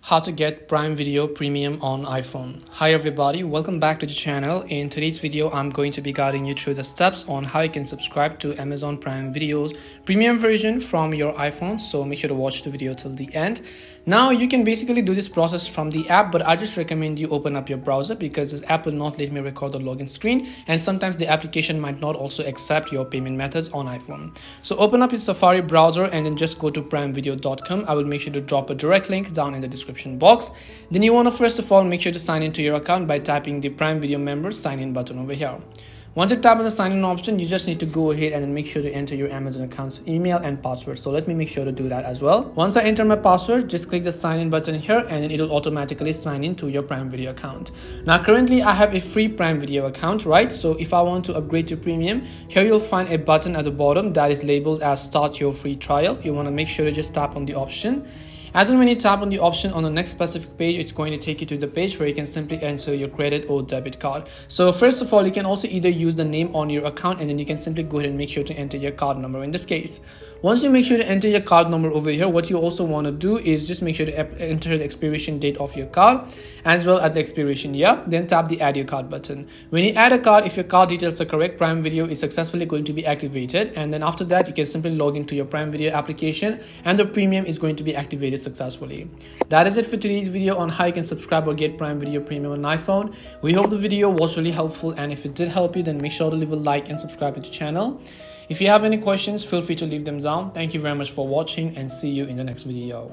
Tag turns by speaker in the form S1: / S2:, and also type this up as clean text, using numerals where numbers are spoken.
S1: How to get Prime Video Premium on iPhone. Hi everybody, welcome back to the channel. In today's video, I'm going to be guiding you through the steps on how you can subscribe to Amazon Prime Video's premium version from your iPhone. So make sure to watch the video till the end. Now you can basically do this process from the app, but I just recommend you open up your browser because this app will not let me record the login screen, and sometimes the application might not also accept your payment methods on iPhone. So open up your Safari browser and then just go to primevideo.com. I will make sure to drop a direct link down in the description box. Then you want to first of all make sure to sign into your account by tapping the Prime Video members sign in button over here. Once you tap on the sign in option, you just need to go ahead and then make sure to enter your Amazon account's email and password. So let me make sure to do that as well. Once I enter my password, just click the sign in button here and then it will automatically sign in to your Prime Video account. Now currently I have a free Prime Video account, right? So if I want to upgrade to premium, here you'll find a button at the bottom that is labeled as start your free trial. You want to make sure to just tap on the option. As and when you tap on the option on the next specific page, it's going to take you to the page where you can simply enter your credit or debit card. So first of all, you can also either use the name on your account and then you can simply go ahead and make sure to enter your card number in this case. Once you make sure to enter your card number over here, what you also want to do is just make sure to enter the expiration date of your card as well as the expiration year. Then tap the add your card button. When you add a card, if your card details are correct, Prime Video is successfully going to be activated. And then after that, you can simply log into your Prime Video application and the premium is going to be activated successfully. That is it for today's video on how you can subscribe or get Prime Video Premium on iPhone. We hope the video was really helpful, and if it did help you, then make sure to leave a like and subscribe to the channel. If you have any questions, feel free to leave them down. Thank you very much for watching and see you in the next video.